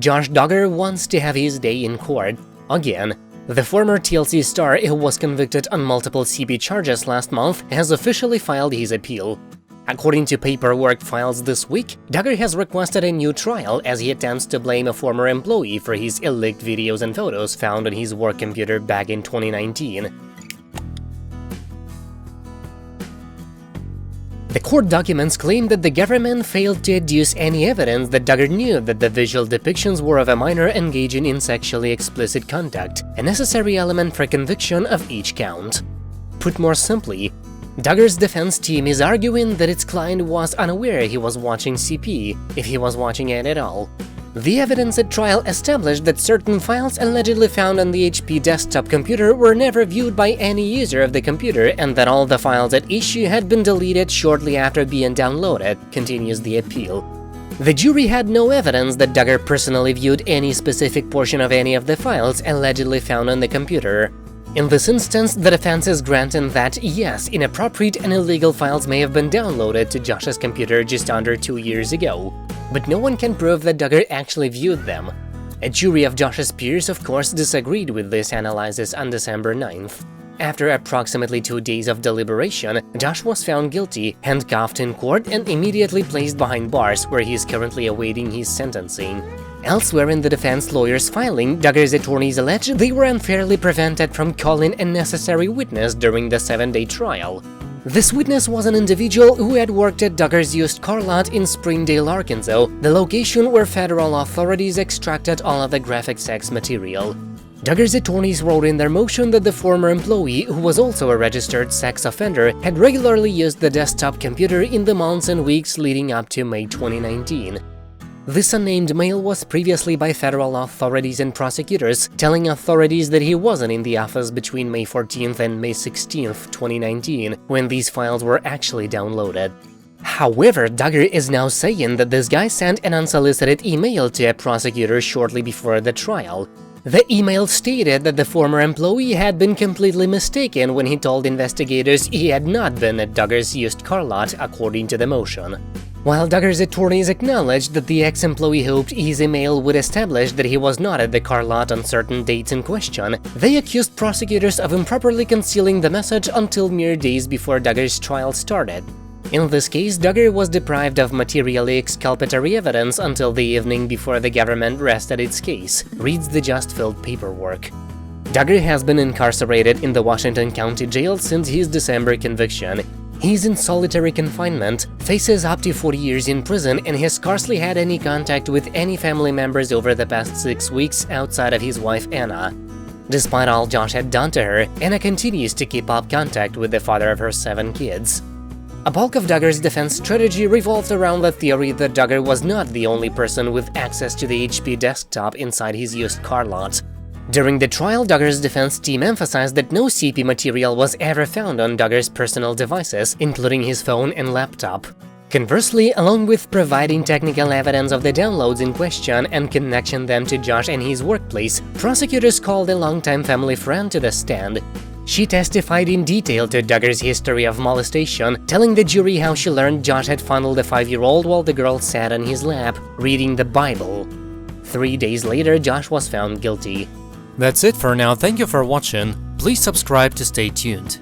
Josh Duggar wants to have his day in court. Again, the former TLC star, who was convicted on multiple CP charges last month, has officially filed his appeal. According to paperwork files this week, Duggar has requested a new trial as he attempts to blame a former employee for his illeaked videos and photos found on his work computer back in 2019. The court documents claim that the government failed to adduce any evidence that Duggar knew that the visual depictions were of a minor engaging in sexually explicit conduct, a necessary element for conviction of each count. Put more simply, Duggar's defense team is arguing that its client was unaware he was watching CP, if he was watching it at all. The evidence at trial established that certain files allegedly found on the HP desktop computer were never viewed by any user of the computer, and that all the files at issue had been deleted shortly after being downloaded, continues the appeal. The jury had no evidence that Duggar personally viewed any specific portion of any of the files allegedly found on the computer. In this instance, the defense is granting that, yes, inappropriate and illegal files may have been downloaded to Josh's computer just under 2 years ago, but no one can prove that Duggar actually viewed them. A jury of Josh's peers, of course, disagreed with this analysis on December 9th. After approximately 2 days of deliberation, Josh was found guilty, handcuffed in court, and immediately placed behind bars, where he is currently awaiting his sentencing. Elsewhere in the defense lawyers' filing, Duggar's attorneys allege they were unfairly prevented from calling a necessary witness during the 7-day trial. This witness was an individual who had worked at Duggar's used car lot in Springdale, Arkansas, the location where federal authorities extracted all of the graphic sex material. Duggar's attorneys wrote in their motion that the former employee, who was also a registered sex offender, had regularly used the desktop computer in the months and weeks leading up to May 2019. This unnamed male was previously by federal authorities and prosecutors, telling authorities that he wasn't in the office between May 14th and May 16th, 2019, when these files were actually downloaded. However, Duggar is now saying that this guy sent an unsolicited email to a prosecutor shortly before the trial. The email stated that the former employee had been completely mistaken when he told investigators he had not been at Duggar's used car lot, according to the motion. While Duggar's attorneys acknowledged that the ex-employee hoped his email would establish that he was not at the car lot on certain dates in question, they accused prosecutors of improperly concealing the message until mere days before Duggar's trial started. In this case, Duggar was deprived of materially exculpatory evidence until the evening before the government rested its case, reads the just-filled paperwork. Duggar has been incarcerated in the Washington County Jail since his December conviction. He's in solitary confinement, faces up to 40 years in prison, and has scarcely had any contact with any family members over the past 6 weeks outside of his wife Anna. Despite all Josh had done to her, Anna continues to keep up contact with the father of her 7 kids. A bulk of Duggar's defense strategy revolved around the theory that Duggar was not the only person with access to the HP desktop inside his used car lot. During the trial, Duggar's defense team emphasized that no CP material was ever found on Duggar's personal devices, including his phone and laptop. Conversely, along with providing technical evidence of the downloads in question and connecting them to Josh and his workplace, prosecutors called a longtime family friend to the stand. She testified in detail to Duggar's history of molestation, telling the jury how she learned Josh had fondled a 5-year-old while the girl sat on his lap, reading the Bible. 3 days later, Josh was found guilty. That's it for now, thank you for watching, please subscribe to stay tuned.